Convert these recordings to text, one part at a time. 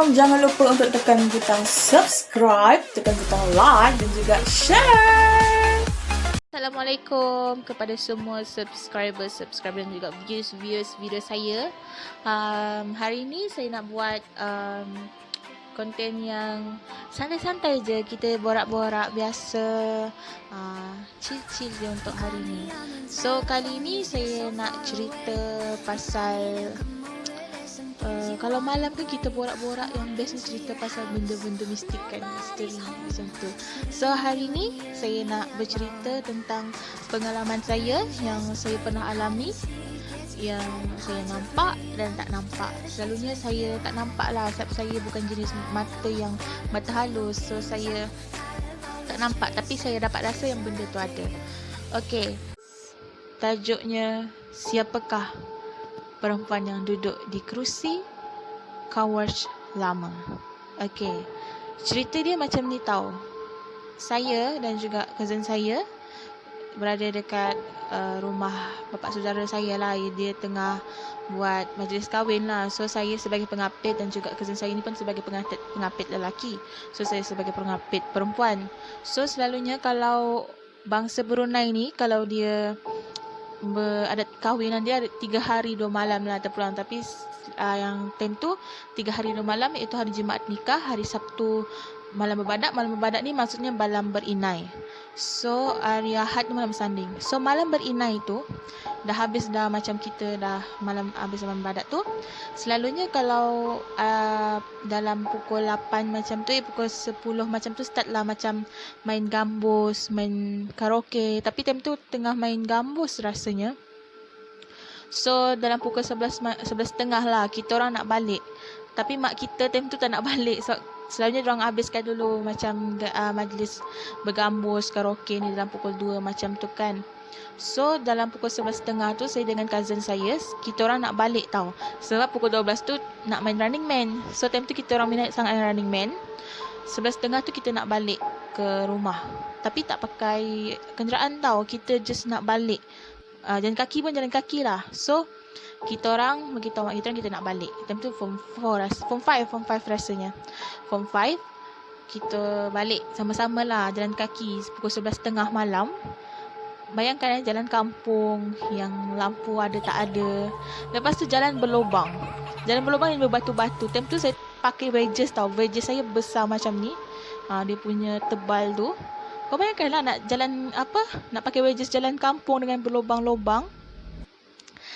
Jangan lupa untuk tekan butang subscribe, tekan butang like dan juga share. Assalamualaikum kepada semua subscriber dan juga viewers video saya. Hari ini saya nak buat konten yang santai-santai je, kita borak-borak biasa, chill je untuk hari ni. So kali ni saya nak cerita pasal kalau malam kan kita borak-borak yang biasa cerita pasal benda-benda mistik kan, misteri macam tu. So hari ni saya nak bercerita tentang pengalaman saya yang saya pernah alami, yang saya nampak dan tak nampak. Selalunya saya tak nampak lah, sebab saya bukan jenis mata yang mata halus. So saya tak nampak, tapi saya dapat rasa yang benda tu ada. Okey, tajuknya, siapakah perempuan yang duduk di kerusi car wash lama? Okey, cerita dia macam ni tau. Saya dan juga cousin saya berada dekat rumah bapa saudara saya lah. Dia tengah buat majlis kahwin lah. So saya sebagai pengapit dan juga cousin saya ni pun sebagai pengapit lelaki. So saya sebagai pengapit perempuan. So selalunya kalau bangsa Brunei ni, kalau dia adat kahwinan dia ada 3 hari 2 malam lah terpulang. Tapi yang time tu 3 hari 2 malam, iaitu hari Jumaat nikah, hari Sabtu malam berbadak. Malam berbadak ni maksudnya malam berinai. So hari Ahad ni malam sanding. So malam berinai tu dah habis dah, macam kita dah habis malam berbadak tu. Selalunya kalau dalam pukul 8 macam tu, pukul 10 macam tu start lah macam main gambus, main karaoke. Tapi time tu tengah main gambus rasanya. So dalam pukul 11.30 lah kita orang nak balik. Tapi mak kita time tu tak nak balik. So selalunya diorang habiskan dulu macam majlis bergambus, karaoke ni dalam pukul 2 macam tu kan. So dalam pukul 11.30 tu saya dengan cousin saya, kita orang nak balik tau. Sebab pukul 12 tu nak main Running Man. So time tu kita orang minat sangat Running Man. 11.30 tu kita nak balik ke rumah. Tapi tak pakai kenderaan tau, kita just nak balik. Jalan kaki pun jalan kaki lah. So kita orang beritahu mak kita nak balik. Time tu form 5 rasanya. Form 5 kita balik sama-sama lah jalan kaki pukul 11.30 malam. Bayangkan jalan kampung yang lampu ada tak ada. Lepas tu jalan berlubang. Jalan berlubang yang berbatu-batu. Time tu saya pakai wedges tau. Wedges saya besar macam ni. Dia punya tebal tu. Kau bayangkanlah nak jalan nak pakai wedges jalan kampung dengan berlubang-lubang.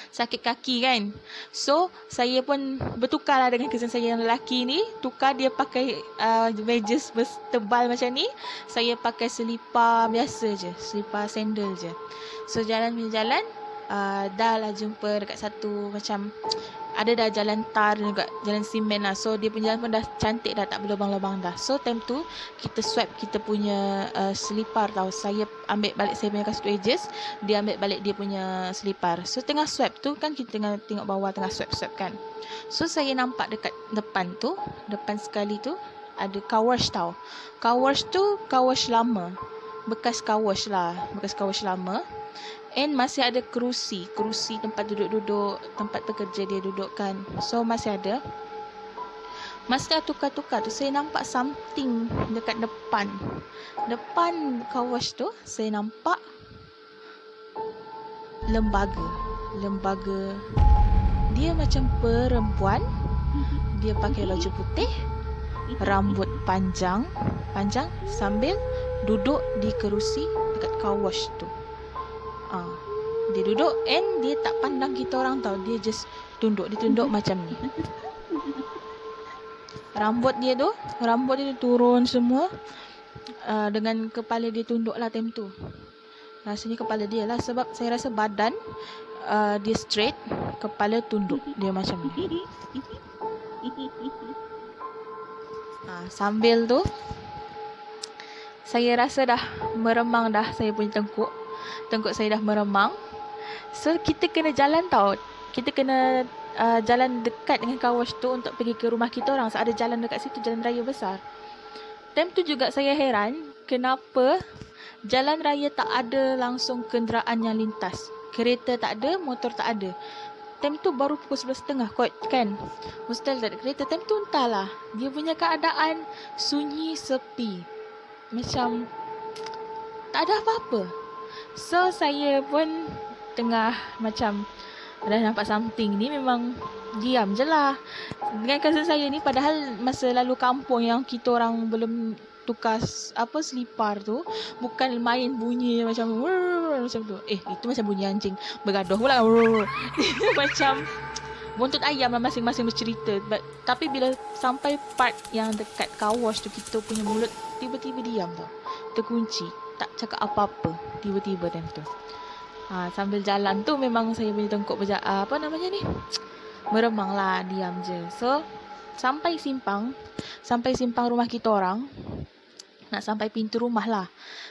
Sakit kaki kan. So saya pun bertukar lah dengan cousin saya yang lelaki ni. Tukar, dia pakai wedges tebal macam ni, saya pakai selipar biasa je, selipar sandal je. So jalan dah lah jumpa dekat satu macam ada dah jalan tar dan juga jalan simen lah. So dia punya jalan pun dah cantik dah, tak berlubang-lubang dah. So time tu kita swap kita punya selipar tau. Saya ambil balik saya punya kasut wedges, dia ambil balik dia punya selipar. So tengah swap tu kan, kita tengah tengok bawah, tengah swap kan. So saya nampak dekat depan sekali tu ada car wash tau. Car wash tu car wash lama, bekas car wash lama. And masih ada kerusi tempat duduk-duduk, tempat pekerja dia duduk kan. So masih ada. Masa tukar-tukar tu saya nampak something dekat depan car wash tu. Saya nampak lembaga. Dia macam perempuan. Dia pakai baju putih, rambut panjang sambil duduk di kerusi dekat car wash tu. Dia duduk and dia tak pandang kita orang tau. Dia just tunduk macam ni. Rambut dia turun semua. Dengan kepala dia tunduk lah time tu. Rasanya kepala dia lah, sebab saya rasa badan dia straight, kepala tunduk. Dia macam ni. Sambil tu saya rasa dah meremang dah saya punya tengkuk saya dah meremang. So kita kena jalan tau. Kita kena jalan dekat dengan car wash tu untuk pergi ke rumah kita orang. So ada jalan dekat situ, jalan raya besar. Time tu juga saya heran kenapa jalan raya tak ada langsung kenderaan yang lintas. Kereta tak ada, motor tak ada. time tu baru pukul 11.30 kot kan. Hostel tak ada kereta. Time tu entahlah, dia punya keadaan sunyi sepi. Macam tak ada apa-apa. So saya pun tengah macam dah nampak something ni, memang diam je lah. Dengan cousin saya ni, padahal masa lalu kampung yang kita orang belum tukar selipar tu, bukan main bunyi macam macam tu. Itu macam bunyi anjing bergaduh pula. Macam buntut ayam lah, masing-masing bercerita. Tapi bila sampai part yang dekat car wash tu, kita punya mulut tiba-tiba diam tau, terkunci, tak cakap apa-apa tiba-tiba time tu. Sambil jalan tu memang saya punya tengkuk meremang lah, diam je. So sampai simpang rumah kita orang, nak sampai pintu rumah lah.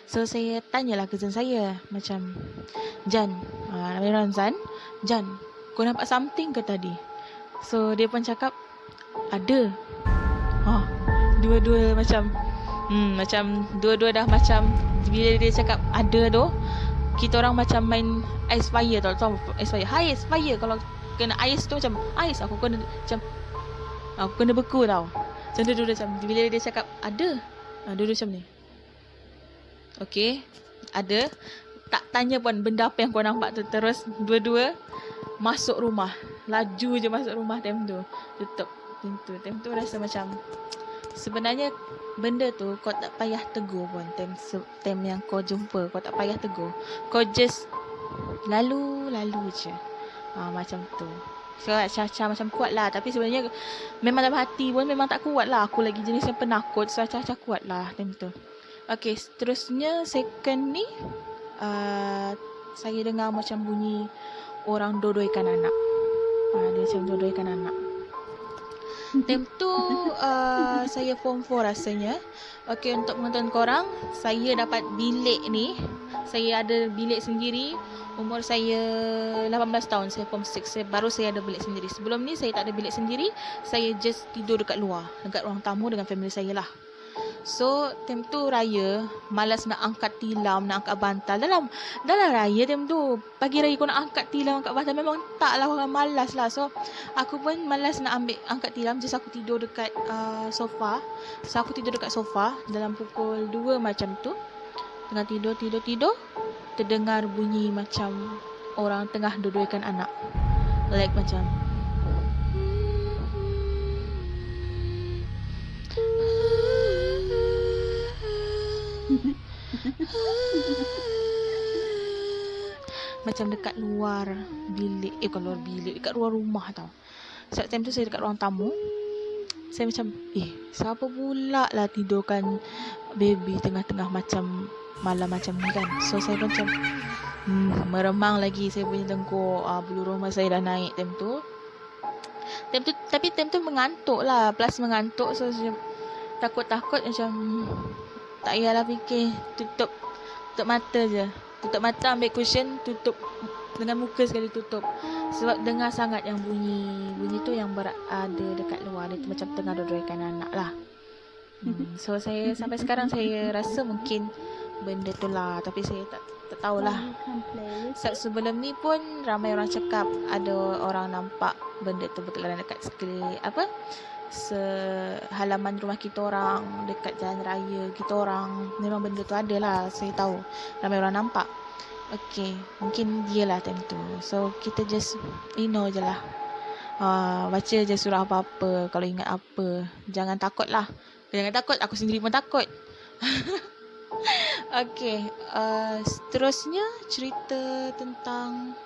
So saya tanyalah cousin saya, macam, Jan, nama dia Jan, kau nampak something ke tadi? So dia pun cakap ada. Dua-dua macam dua-dua dah macam, bila dia cakap ada tu, kita orang macam main ice fire tau ice fire. Hai, ice fire. Kalau kena ais tu macam ais, aku kena beku tau. Macam dua-dua macam, bila dia cakap ada, dua-dua macam ni. Okay, ada. Tak tanya pun benda apa yang kau nampak tu. Terus dua-dua masuk rumah. Laju je masuk rumah time tu. Tutup pintu. Time tu rasa macam, sebenarnya benda tu kau tak payah tegur pun. Time yang kau jumpa, kau tak payah tegur. Kau just lalu je. Macam tu. So Caca macam kuat lah. Tapi sebenarnya memang dalam hati pun memang tak kuat lah. Aku lagi jenis yang penakut. So Caca kuat lah time tu. Okay, seterusnya second ni, saya dengar macam bunyi orang dodoikan anak. Dia macam dodoikan anak. Time tu saya form 4 rasanya. Okay, untuk penonton korang, saya dapat bilik ni. Saya ada bilik sendiri. Umur saya 18 tahun, saya form 6. Baru saya ada bilik sendiri. Sebelum ni saya tak ada bilik sendiri. Saya just tidur dekat luar, dekat ruang tamu dengan family saya lah. So time tu raya, malas nak angkat tilam, nak angkat bantal. Dalam raya time tu, pagi raya kau nak angkat tilam, angkat bantal, memang taklah, orang malas lah. So aku pun malas nak angkat tilam. Just aku tidur dekat sofa. So aku tidur dekat sofa dalam pukul 2 macam tu. Tengah tidur, terdengar bunyi macam orang tengah dodoikan anak. Like macam macam dekat luar bilik. Bukan luar bilik, dekat luar rumah tau. Saat time tu saya dekat ruang tamu. Saya macam, siapa pula lah tidurkan baby tengah-tengah macam malam macam ni kan. So saya macam meremang lagi. Saya punya tengkuk, bulu roma saya dah naik time tu. Tapi time tu mengantuk lah, plus mengantuk. So saya takut-takut macam, tak payahlah fikir, tutup mata je. Tutup mata, ambil cushion, tutup dengan muka sekali tutup. Sebab dengar sangat yang bunyi tu yang berada dekat luar. Dia tu macam tengah dodoikan anak lah. So saya sampai sekarang saya rasa mungkin benda tu lah. Tapi saya tak tahulah. Sebelum ni pun ramai orang cakap ada orang nampak benda tu berkeliaran dekat halaman rumah kita orang, dekat jalan raya kita orang. Memang benda tu ada lah, saya tahu. Ramai orang nampak. Okay, mungkin dia lah time tu. So kita just ignore je lah. Baca je surah apa-apa. Kalau ingat apa, jangan takut lah. Jangan takut, aku sendiri pun takut. Okay, seterusnya cerita tentang,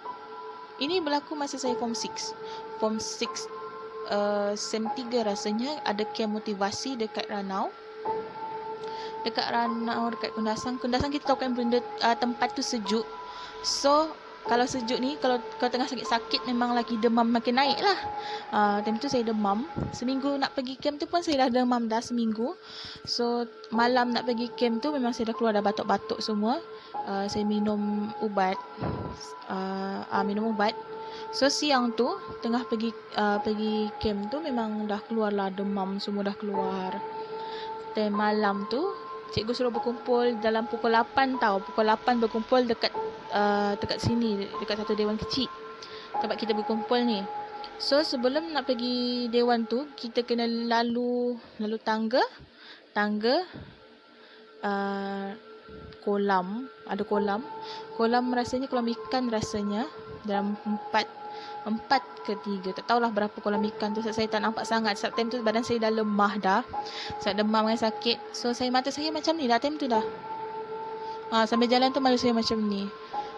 ini berlaku masa saya form 6. Form 6 Sem 3 rasanya. Ada camp motivasi dekat Ranau. Dekat Kundasang kita tahu kan benda, tempat tu sejuk. So kalau sejuk ni, kalau tengah sakit-sakit, memang lagi demam makin naik lah. Time tu saya demam. Seminggu nak pergi camp tu pun saya dah demam dah seminggu. So malam nak pergi camp tu memang saya dah keluar dah batuk-batuk semua. Saya minum ubat. So siang tu tengah pergi camp tu memang dah keluar lah demam, semua dah keluar. Time malam tu cikgu suruh berkumpul dalam pukul 8 tau. Pukul 8 berkumpul dekat sini, dekat satu dewan kecil. tempat kita berkumpul ni. So sebelum nak pergi dewan tu, kita kena lalu tangga, kolam, ada kolam rasanya kolam ikan rasanya, dalam empat ke 3, tak tahulah berapa kolam ikan tu. Saya tak nampak sangat sebab time tu badan saya dah lemah dah, sebab demam dengan sakit. So mata saya macam ni dah time tu dah. Sambil jalan tu malu saya macam ni,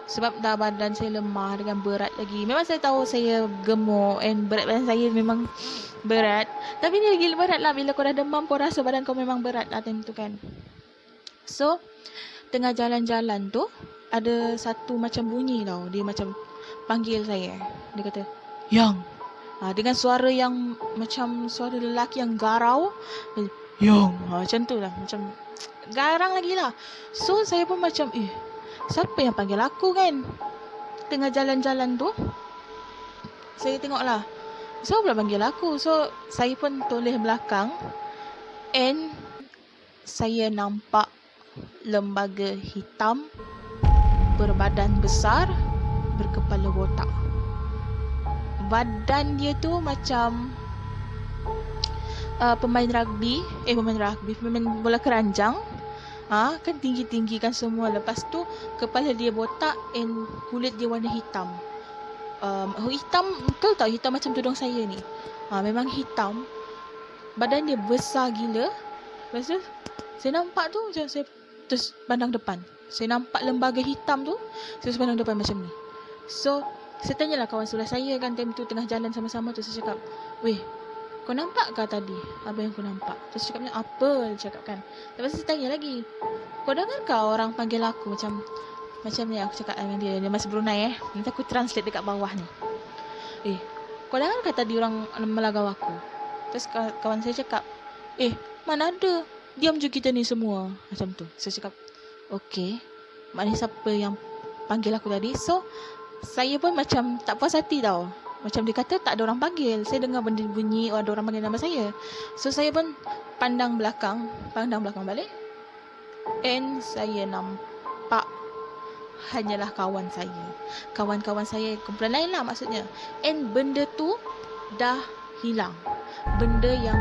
sebab dah badan saya lemah dengan berat lagi. Memang saya tahu saya gemuk and berat badan saya memang berat, tapi ni lagi berat lah bila kau dah demam, kau rasa badan kau memang berat lah time tu kan. So tengah jalan-jalan tu ada satu macam bunyi tau, dia macam panggil saya. Dia kata, "Yang." Dengan suara yang macam suara lelaki yang garau. "Yang." Macam tu lah, macam garang lagi lah. So saya pun macam, siapa yang panggil aku kan? Tengah jalan-jalan tu saya tengok lah, siapa pula panggil aku. So saya pun toleh belakang, and saya nampak lembaga hitam berbadan besar, berkepala botak. Badan dia tu macam pemain bola keranjang. Kan tinggi-tinggi kan semua. Lepas tu kepala dia botak and kulit dia warna hitam. Hitam, betul tau, hitam macam tudung saya ni. Memang hitam. Badan dia besar gila. Lepas tu saya nampak tu, saya terus pandang depan. Saya nampak lembaga hitam tu, saya terus pandang depan macam ni. So saya tanyalah kawan sebelah saya kan, time tu tengah jalan sama-sama tu. Saya cakap, "Weh, kau nampak ke tadi apa yang kau nampak?" Terus cakapnya, "Apa?" Dia cakap kan. Lepas tu saya tanya lagi, "Kau dengar ke orang panggil aku macam ni?" Aku cakap dengan dia masih Brunei nanti aku translate dekat bawah ni. "Kau dengar ke tadi orang melagau aku?" Terus kawan saya cakap, "Mana ada, diam je kita ni semua." Macam tu. Saya cakap, "Okey, maknanya siapa yang panggil aku tadi?" So saya pun macam tak puas hati tau. Macam dia kata tak ada orang panggil. Saya dengar benda bunyi, ada orang panggil nama saya. So saya pun pandang belakang balik, and saya nampak hanyalah kawan saya, kawan-kawan saya, kumpulan lain lah maksudnya. And benda tu dah hilang. Benda yang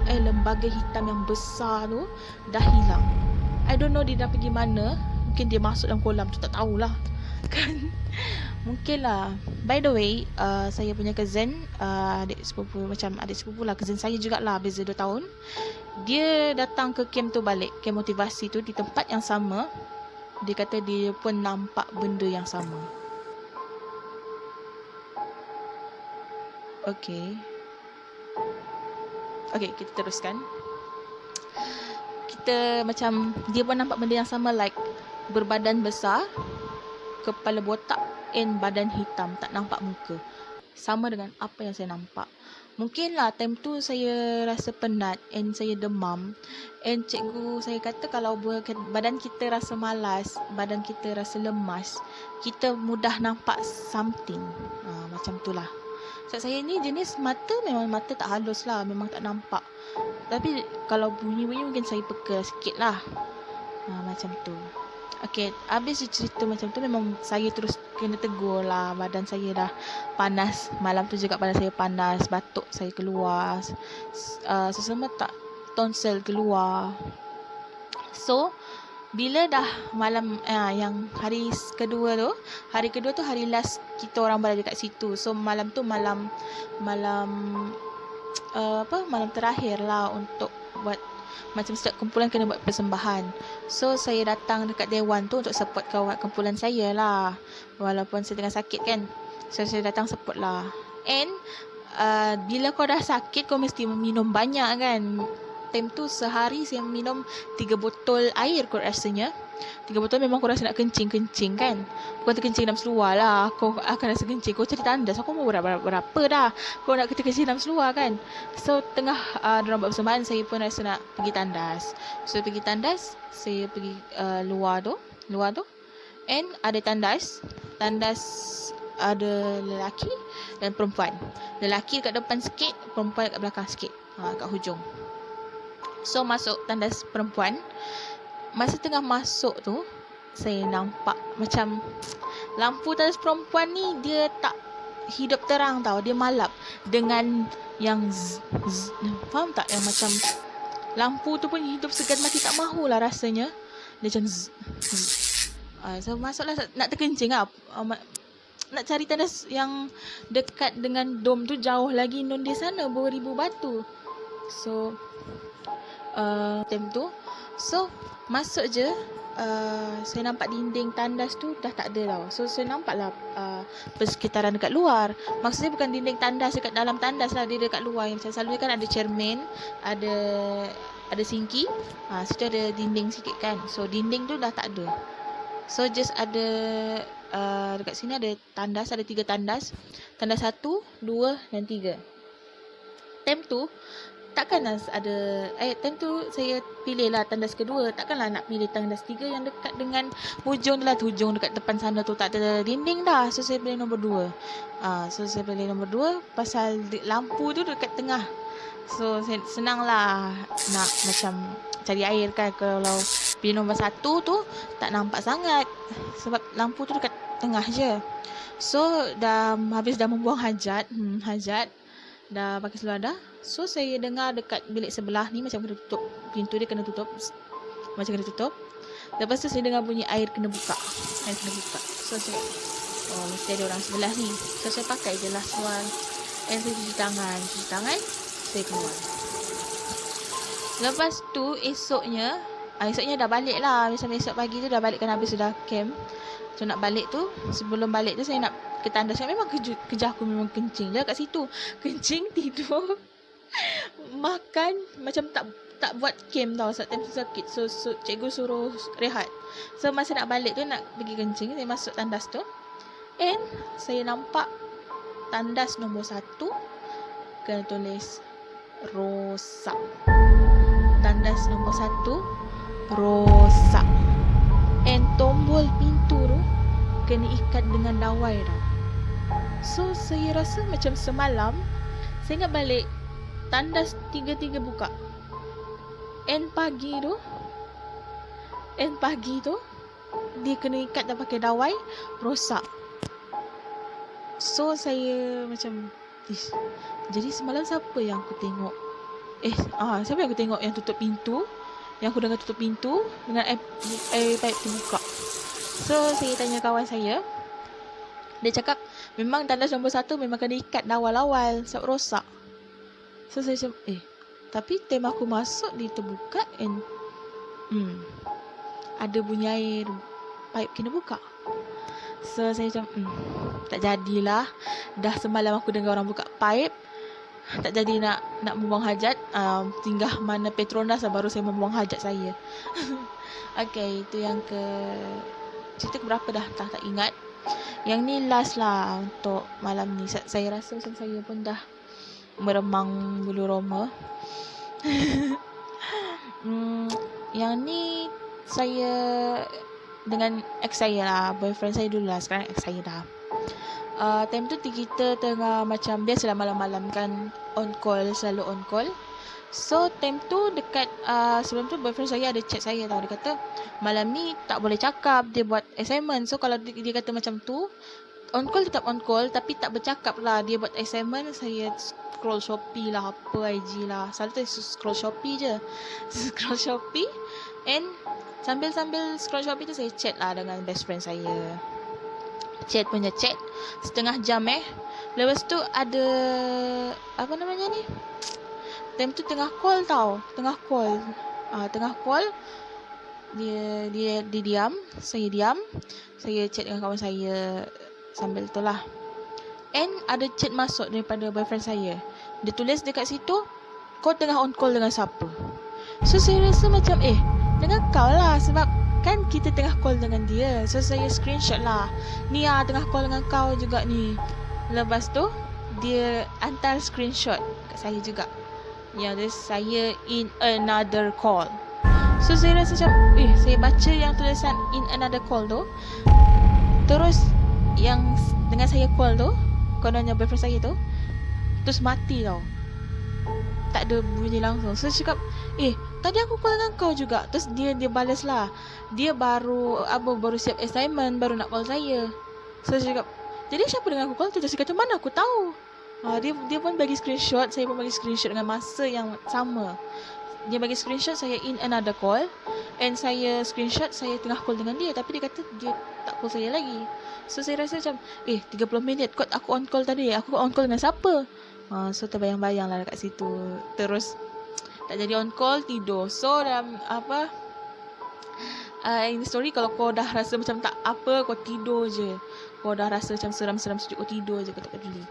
lembaga hitam yang besar tu dah hilang. I don't know dia dah pergi mana. Mungkin dia masuk dalam kolam tu, tak tahulah kan. Mungkin lah. By the way, saya punya cousin, adik sepupu lah, cousin saya jugalah, beza 2 tahun. Dia datang ke camp tu balik, camp motivasi tu, di tempat yang sama. Dia kata dia pun nampak benda yang sama. Okay, kita teruskan. Kita macam, dia pun nampak benda yang sama, like berbadan besar, kepala botak and badan hitam, tak nampak muka. Sama dengan apa yang saya nampak. Mungkin lah time tu saya rasa penat and saya demam. And cikgu saya kata kalau badan kita rasa malas, badan kita rasa lemas, kita mudah nampak something. Macam tu lah. Sebab saya ni jenis mata, memang mata tak halus lah, memang tak nampak. Tapi kalau bunyi-bunyi mungkin saya peka sikit lah. Macam tu. Okay, habis cerita macam tu, memang saya terus kena tegur lah. Badan saya dah panas. Malam tu juga badan saya panas, batuk saya keluar, sesama tak, tonsil keluar. So bila dah malam, yang hari kedua tu hari last kita orang berada dekat situ. So malam tu malam terakhir lah untuk buat macam setiap kumpulan kena buat persembahan. So saya datang dekat dewan tu untuk support kawan kumpulan saya lah, walaupun saya tengah sakit kan. So saya datang support lah. And bila kau dah sakit, kau mesti minum banyak kan. Time tu sehari saya minum 3 botol air kot rasanya. 3 botol memang kau rasa nak kencing kan. Kau terkencing dalam seluar lah, kau akan rasa kencing. Kau cari tandas, aku mau berapa dah kau nak kencing dalam seluar kan. So tengah diorang buat persembahan, saya pun rasa nak pergi tandas. So pergi tandas, saya pergi luar tu. And ada tandas ada lelaki dan perempuan. Lelaki kat depan sikit, perempuan kat belakang sikit, kat hujung. So masuk tandas perempuan. Masa tengah masuk tu, saya nampak macam lampu tandas perempuan ni dia tak hidup terang tau. Dia malap dengan yang zzz. Faham tak? Yang macam lampu tu pun hidup segan mati tak mahulah rasanya. Dia macam zzz, zzz. So masuklah nak terkencing lah. Nak cari tandas yang dekat dengan dom tu jauh lagi. Non di sana beribu batu. So time tu, so masuk je, saya nampak dinding tandas tu dah tak ada tau. So saya nampak lah persekitaran dekat luar. Maksudnya bukan dinding tandas dekat dalam tandas lah, dia dekat luar. Yang macam selalunya kan ada cermin, ada sinki, situ ada dinding sikit kan. So dinding tu dah tak ada. So just ada dekat sini ada tandas, ada 3 tandas. Tandas 1, 2 dan 3. Time tu takkanlah ada time tu saya pilih lah tandas kedua. Takkanlah nak pilih tandas 3 yang dekat dengan hujung tu lah. Hujung dekat depan sana tu tak ada dinding dah. So saya pilih nombor 2. So saya pilih nombor 2 pasal lampu tu dekat tengah. So senang lah nak macam cari air kan. Kalau pilih nombor 1 tu tak nampak sangat sebab lampu tu dekat tengah je. So dah habis dah membuang hajat, dah pakai seluar dah. So saya dengar dekat bilik sebelah ni macam kena tutup. Pintu dia kena tutup. Macam kena tutup. Lepas tu saya dengar bunyi air kena buka. So saya, mesti ada orang sebelah ni. So saya pakai je lah seluar. Saya cuci tangan, saya keluar. Lepas tu esoknya dah balik lah. Misalnya esok pagi tu dah balik kan, habis sudah camp. So nak balik tu, sebelum balik tu saya nak ke tandas. Memang kerja aku memang kencing je kat situ. Kencing, tidur, makan, macam tak buat camp tau. Saat time tu sakit. So cikgu suruh rehat. So masa nak balik tu, nak pergi kencing, saya masuk tandas tu. And saya nampak tandas nombor 1 kena tulis rosak. Tandas nombor 1 rosak. And tombol pintu tu kena ikat dengan dawai tau. So saya rasa macam semalam saya ingat balik tandas 3 buka. And pagi tu dia kena ikat dah pakai dawai, rosak. So saya macam jadi semalam siapa yang aku tengok? Siapa yang aku tengok yang tutup pintu? Yang aku dengar tutup pintu dengan air pipe terbuka. So saya tanya kawan saya. Dia cakap memang tandas nombor 1 memang kena ikat awal-awal sebab rosak. So saya macam tapi time aku masuk dia terbuka and ada bunyi air pipe kena buka. So saya macam tak jadilah. Dah semalam aku dengar orang buka pipe, tak jadi nak membuang hajat. Tinggal mana Petronas lah baru saya membuang hajat saya. Okay, itu yang cerita berapa dah tak ingat. Yang ni last lah untuk malam ni. Saya rasa macam saya pun dah meremang bulu roma. Yang ni saya dengan ex saya lah, boyfriend saya dulu lah. Sekarang ex saya dah. Time tu kita tengah macam biasalah malam-malam kan selalu on call. So time tu dekat sebelum tu boyfriend saya ada chat saya tau. Dia kata malam ni tak boleh cakap, dia buat assignment. So kalau dia kata macam tu, on call tetap on call tapi tak bercakap lah. Dia buat assignment, saya scroll Shopee lah, apa IG lah. Selalu tu scroll Shopee je. Scroll Shopee. And sambil scroll Shopee tu saya chat lah dengan best friend saya. Chat setengah jam Lepas tu ada apa namanya ni, time tu tengah call tau. Tengah call dia diam, saya diam. Saya chat dengan kawan saya sambil tu lah. And ada chat masuk daripada boyfriend saya. Dia tulis dekat situ, kau tengah on call dengan siapa? So saya rasa macam dengan kau lah, sebab kan kita tengah call dengan dia. So saya screenshot lah, ni tengah call dengan kau juga ni. Lepas tu dia hantar screenshot kat saya juga, yang dia saya in another call. So saya rasa macam saya baca yang tulisan in another call tu, terus yang dengan saya call tu, kononnya boyfriend saya tu, terus mati tau. Tak ada bunyi langsung. So cakap tadi aku call dengan kau juga. Terus dia balas lah, dia baru siap assignment, baru nak call saya. So cakap Jadi siapa dengan aku call tu? Saya kata mana aku tahu. Dia pun bagi screenshot, saya pun bagi screenshot dengan masa yang sama. Dia bagi screenshot saya in another call, and saya screenshot saya tengah call dengan dia, tapi dia kata dia tak call saya lagi. So saya rasa macam 30 minit kot aku on call tadi. Aku on call dengan siapa? So terbayang-bayang lah kat situ. Terus tak jadi on call, tidur. So dalam in the story, kalau kau dah rasa macam tak apa, kau tidur je. Kau dah rasa macam seram-seram sejuk, kau tidur je, kau tak peduli.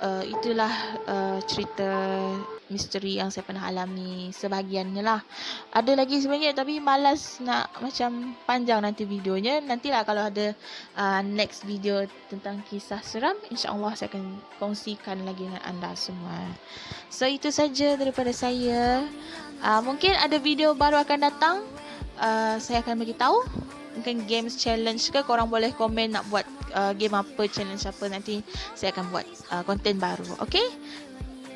Itulah cerita misteri yang saya pernah alami, sebahagiannya lah. Ada lagi sebenarnya, tapi malas nak macam panjang nanti videonya. Nantilah kalau ada next video tentang kisah seram, insyaAllah saya akan kongsikan lagi dengan anda semua. So itu saja daripada saya. Mungkin ada video baru akan datang. Saya akan bagi tahu. Mungkin games challenge ke, korang boleh komen nak buat game apa, challenge apa, nanti saya akan buat konten baru. Okay,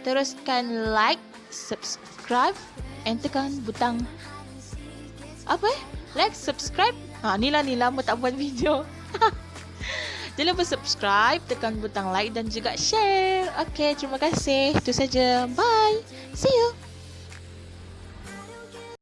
teruskan like, subscribe, and tekan butang like, subscribe. Ni lama tak buat video. Jangan lupa subscribe, tekan butang like dan juga share. Okay, terima kasih. Itu saja. Bye. See you.